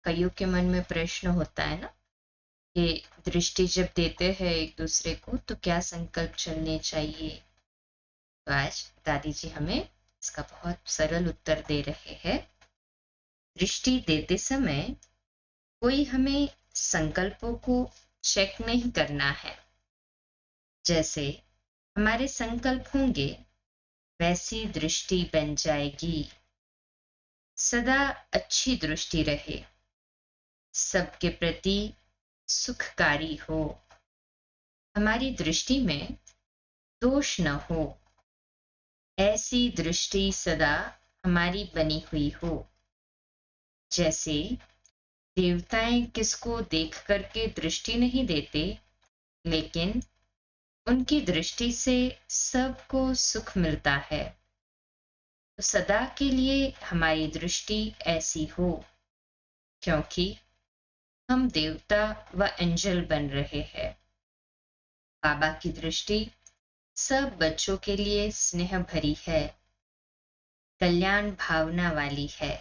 कईयों के मन में प्रश्न होता है ना कि दृष्टि जब देते हैं एक दूसरे को तो क्या संकल्प चलने चाहिए। तो आज दादी जी हमें इसका बहुत सरल उत्तर दे रहे हैं। दृष्टि देते समय कोई हमें संकल्पों को चेक नहीं करना है। जैसे हमारे संकल्प होंगे वैसी दृष्टि बन जाएगी। सदा अच्छी दृष्टि रहे, सबके प्रति सुखकारी हो, हमारी दृष्टि में दोष न हो, ऐसी दृष्टि सदा हमारी बनी हुई हो। जैसे देवताएं किसको देख करके दृष्टि नहीं देते, लेकिन उनकी दृष्टि से सबको सुख मिलता है। तो सदा के लिए हमारी दृष्टि ऐसी हो, क्योंकि हम देवता व एंजल बन रहे हैं। बाबा की दृष्टि सब बच्चों के लिए स्नेह भरी है, कल्याण भावना वाली है।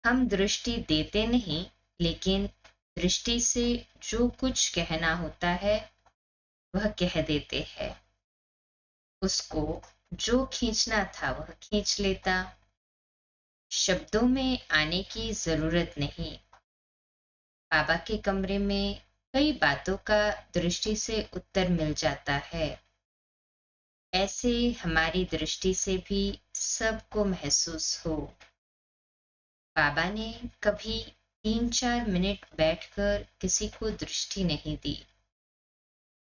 हम दृष्टि देते नहीं, लेकिन दृष्टि से जो कुछ कहना होता है वह कह देते हैं। उसको जो खींचना था वह खींच लेता। शब्दों में आने की जरूरत नहीं। बाबा के कमरे में कई बातों का दृष्टि से उत्तर मिल जाता है। ऐसे हमारी दृष्टि से भी सबको महसूस हो। बाबा ने कभी 3-4 मिनट बैठकर किसी को दृष्टि नहीं दी।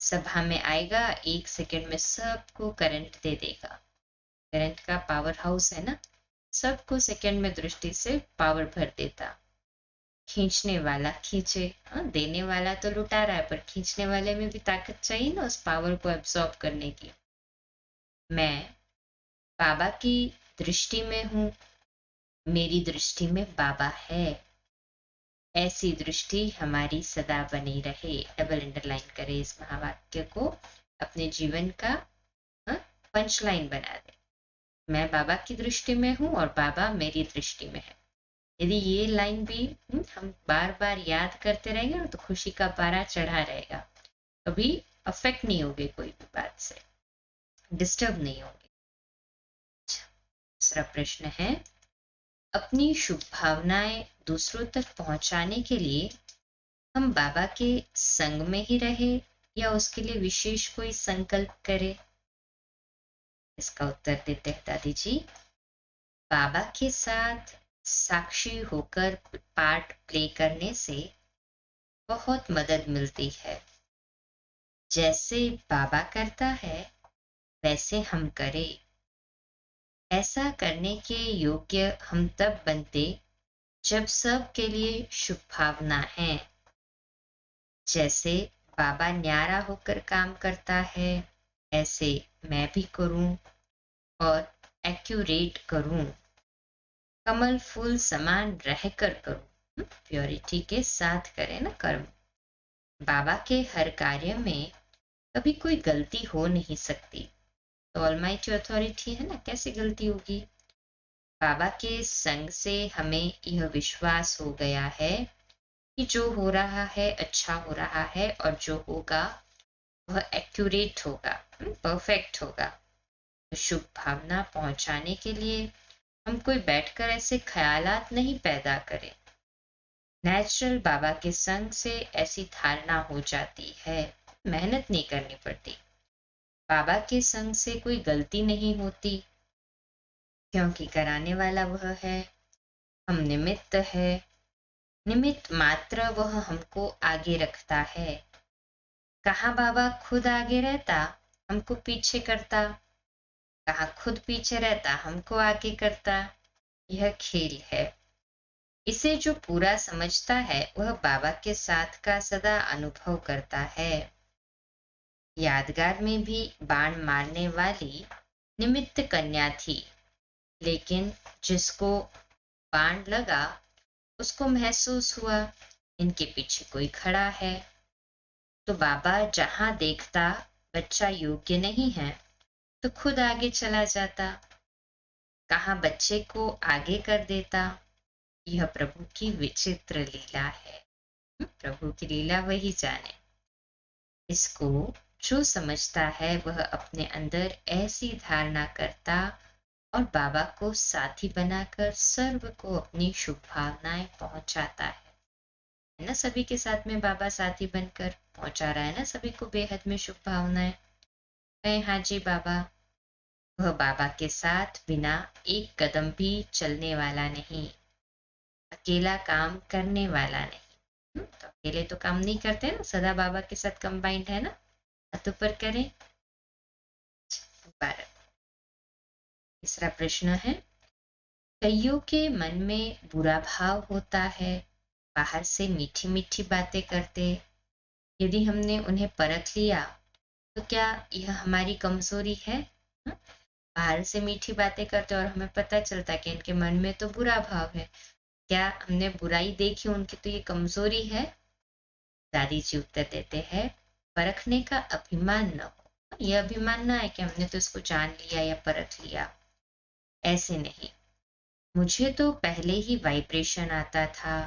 सभा में आएगा, 1 सेकंड में सबको करंट दे देगा। करंट का पावर हाउस है ना, सबको सेकंड में दृष्टि से पावर भर देता। खींचने वाला खींचे, देने वाला तो लुटा रहा है, पर खींचने वाले में भी ताकत चाहिए ना उस पावर को एब्सॉर्ब करने की। मैं बाबा की दृष्टि में हूं, मेरी दृष्टि में बाबा है। ऐसी दृष्टि हमारी सदा बनी रहे। डबल अंडरलाइन करें इस महावाक्य को, अपने जीवन का पंच लाइन बना दे। मैं बाबा की दृष्टि में हूं और बाबा मेरी दृष्टि में है। यदि ये लाइन भी हम बार बार याद करते रहेंगे ना, तो खुशी का पारा चढ़ा रहेगा। कभी अफेक्ट नहीं होगे, कोई भी बात से डिस्टर्ब नहीं होंगे। दूसरा प्रश्न है, अपनी शुभ भावनाएं दूसरों तक पहुंचाने के लिए हम बाबा के संग में ही रहे या उसके लिए विशेष कोई संकल्प करें। इसका उत्तर देते हैं दादी जी। बाबा के साथ साक्षी होकर पार्ट प्ले करने से बहुत मदद मिलती है। जैसे बाबा करता है वैसे हम करें। ऐसा करने के योग्य हम तब बनते जब सब के लिए शुभ भावना है। जैसे बाबा न्यारा होकर काम करता है, ऐसे मैं भी करूं और एक्यूरेट करूं। कमल फूल समान रहकर करूं, प्योरिटी के साथ करें ना कर्म। बाबा के हर कार्य में कभी कोई गलती हो नहीं सकती। तो ऑलमाइटी अथॉरिटी है ना, कैसे गलती होगी। बाबा के संग से हमें यह विश्वास हो गया है कि जो हो रहा है अच्छा हो रहा है, और जो होगा वह एक्यूरेट होगा, परफेक्ट होगा। शुभ भावना पहुंचाने के लिए हम कोई बैठकर ऐसे ख्यालात नहीं पैदा करें। नेचुरल बाबा के संग से ऐसी धारणा हो जाती है, मेहनत नहीं करनी पड़ती। बाबा के संग से कोई गलती नहीं होती, क्योंकि कराने वाला वह है, हम निमित्त है। निमित्त मात्र वह हमको आगे रखता है। कहाँ बाबा खुद आगे रहता, हमको पीछे करता। कहाँ खुद पीछे रहता, हमको आगे करता। यह खेल है। इसे जो पूरा समझता है वह बाबा के साथ का सदा अनुभव करता है। यादगार में भी बाण मारने वाली निमित्त कन्या थी, लेकिन जिसको बाण लगा उसको महसूस हुआ इनके पीछे कोई खड़ा है। तो बाबा जहां देखता बच्चा योग्य नहीं है तो खुद आगे चला जाता, कहाँ बच्चे को आगे कर देता। यह प्रभु की विचित्र लीला है। प्रभु की लीला वही जाने। इसको जो समझता है वह अपने अंदर ऐसी धारणा करता और बाबा को साथी बनाकर सर्व को अपनी शुभ भावनाएं पहुंचाता है ना। सभी के साथ में बाबा साथी बनकर पहुंचा रहा है ना सभी को बेहद में शुभ भावनाएं। कहें हाँ जी बाबा। वह बाबा के साथ बिना एक कदम भी चलने वाला नहीं, अकेला काम करने वाला नहीं। तो अकेले तो काम नहीं करते ना, सदा बाबा के साथ कंबाइंड है ना। हाथ ऊपर करें। तीसरा प्रश्न है, कईयों के मन में बुरा भाव होता है, बाहर से मीठी मीठी बातें करते। यदि हमने उन्हें परख लिया तो क्या यह हमारी कमजोरी है? बाहर से मीठी बातें करते और हमें पता चलता कि इनके मन में तो बुरा भाव है, क्या हमने बुराई देखी उनकी तो ये कमजोरी है? दादी जी उत्तर देते हैं, परखने का अभिमान न हो। यह अभिमान ना है कि हमने तो इसको जान लिया या परख लिया, ऐसे नहीं। मुझे तो पहले ही वाइब्रेशन आता था,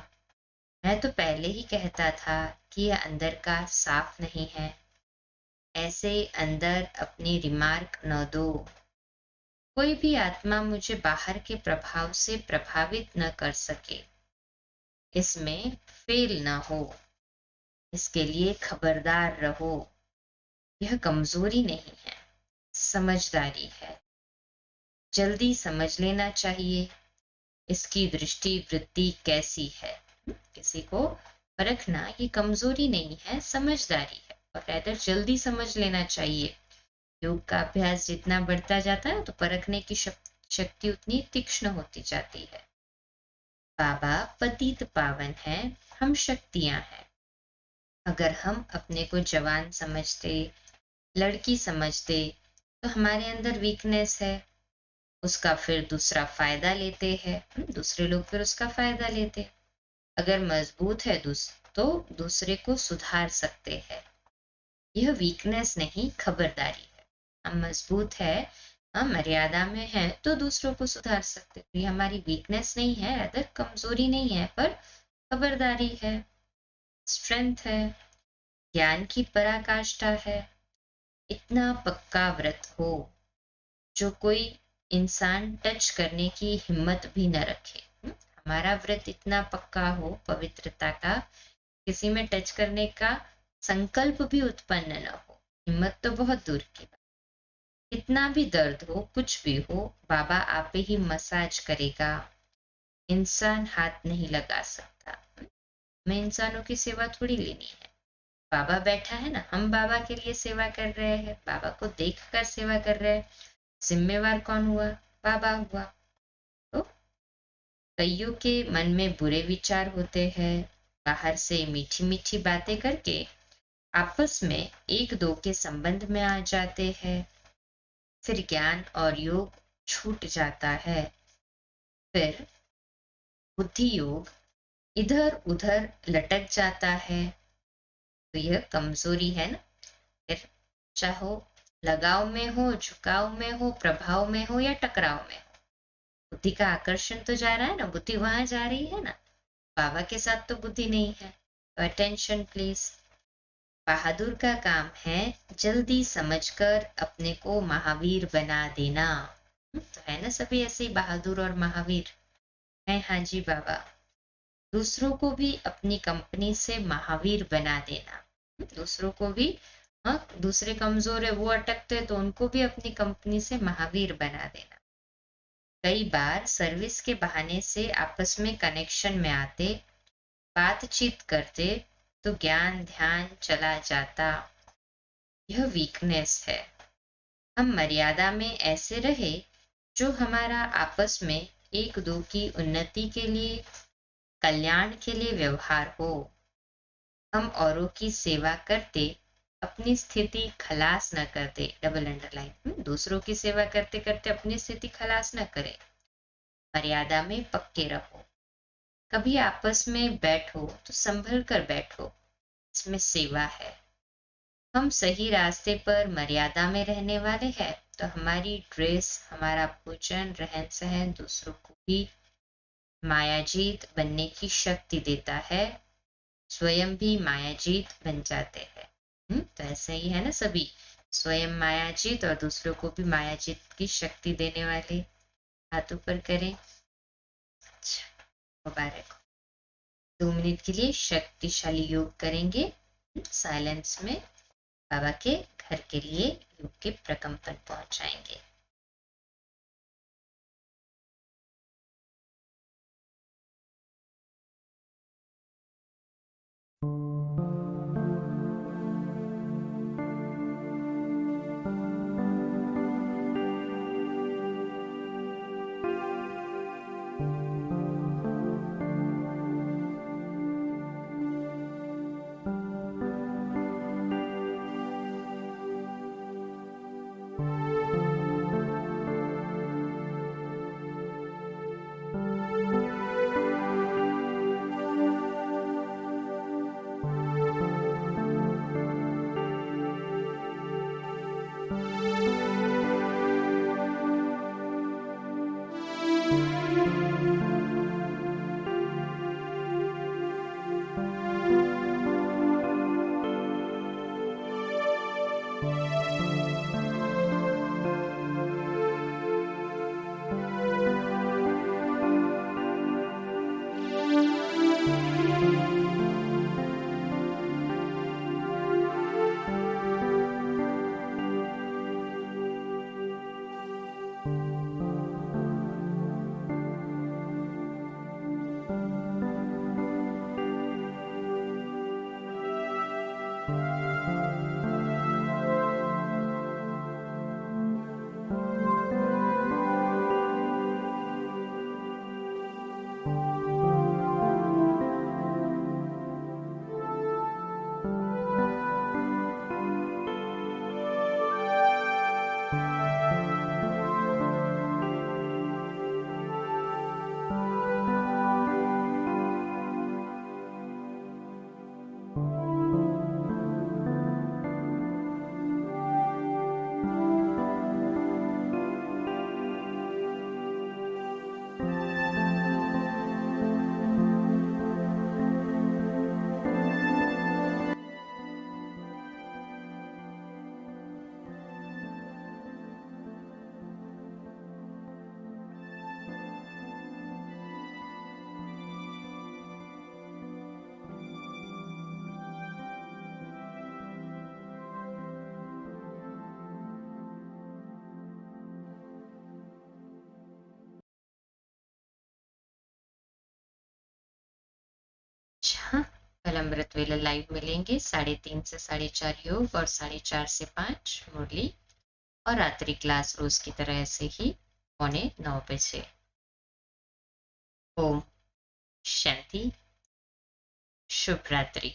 मैं तो पहले ही कहता था कि यह अंदर का साफ नहीं है। ऐसे अंदर अपनी रिमार्क न दो। कोई भी आत्मा मुझे बाहर के प्रभाव से प्रभावित न कर सके, इसमें फेल न हो, इसके लिए खबरदार रहो। यह कमजोरी नहीं है, समझदारी है। जल्दी समझ लेना चाहिए इसकी दृष्टि वृत्ति कैसी है। किसी को परखना ये कमजोरी नहीं है, समझदारी है, और rather जल्दी समझ लेना चाहिए। योग का अभ्यास जितना बढ़ता जाता है तो परखने की शक्ति उतनी तीक्ष्ण होती जाती है। बाबा पतित पावन है, हम शक्तियां हैं। अगर हम अपने को जवान समझते, लड़की समझते, तो हमारे अंदर वीकनेस है, उसका फिर दूसरा फायदा लेते हैं। दूसरे लोग फिर उसका फायदा लेते। अगर मजबूत है तो दूसरे को सुधार सकते हैं। यह वीकनेस नहीं, खबरदारी है। हम मजबूत है, हम मर्यादा में है तो दूसरों को सुधार सकते। तो ये हमारी वीकनेस नहीं है, अदर कमजोरी नहीं है, पर खबरदारी है, स्ट्रेंथ है, ज्ञान की पराकाष्ठा है। इतना पक्का व्रत हो जो कोई इंसान टच करने की हिम्मत भी न रखे। हमारा व्रत इतना पक्का हो पवित्रता का, किसी में टच करने का संकल्प भी उत्पन्न न हो। हिम्मत तो बहुत दूर की बात। कितना भी दर्द हो, कुछ भी हो, बाबा आप ही मसाज करेगा, इंसान हाथ नहीं लगा सकता। हमें इंसानों की सेवा थोड़ी लेनी है। बाबा बैठा है ना, हम बाबा के लिए सेवा कर रहे हैं, बाबा को देखकर सेवा कर रहे हैं। जिम्मेवार कौन हुआ? बाबा हुआ। तो कईयों के मन में बुरे विचार होते हैं, बाहर से मीठी मीठी बातें करके आपस में एक दो के संबंध में आ जाते हैं। फिर ज्ञान और योग छूट जाता है। फिर बुद्धि योग इधर उधर लटक जाता है। तो यह कमजोरी है ना। फिर चाहो लगाव में हो, झुकाव में हो, प्रभाव में हो या टकराव में हो, बुद्धि का आकर्षण तो जा रहा है ना, बुद्धि वहां जा रही है ना। बाबा के साथ तो बुद्धि नहीं है। तो अटेंशन प्लीज। बहादुर का काम है जल्दी समझकर अपने को महावीर बना देना। तो है ना सभी ऐसे ही बहादुर और महावीर है। हाँ जी बाबा। दूसरों को भी अपनी कंपनी से महावीर बना देना। दूसरों को भी, हाँ दूसरे कमजोर है, वो अटकते तो उनको भी अपनी कंपनी से महावीर बना देना। कई बार सर्विस के बहाने से आपस में कनेक्शन में आते, बातचीत करते तो ज्ञान ध्यान चला जाता। यह वीकनेस है। हम मर्यादा में ऐसे रहे जो हमारा आपस में एक दो की उन्नति के लिए, कल्याण के लिए व्यवहार हो। हम औरों की सेवा करते, अपनी स्थिति खलास न करते। Double underline. दूसरों की सेवा करते करते अपनी स्थिति खलास न करें। मर्यादा में पक्के रहो। कभी आपस में बैठो तो संभल कर बैठो, इसमें सेवा है। हम सही रास्ते पर मर्यादा में रहने वाले हैं तो हमारी ड्रेस, हमारा भोजन, रहन सहन दूसरों को भी मायाजीत बनने की शक्ति देता है, स्वयं भी मायाजीत बन जाते हैं। तो ऐसे ही है ना, सभी स्वयं मायाजीत और दूसरों को भी मायाजीत की शक्ति देने वाले। हाथ ऊपर करें। अच्छा, मुबारक। 2 मिनट के लिए शक्तिशाली योग करेंगे साइलेंस में। बाबा के घर के लिए योग के प्रकंपन पहुंचाएंगे। अच्छा, कल अमृत वेला लाइव मिलेंगे 3:30 से 4:30 योग और 4:30 से 5 मुरली, और रात्रि क्लास रोज की तरह ऐसे ही 8:45 बजे। ओम शांति, शुभ रात्रि।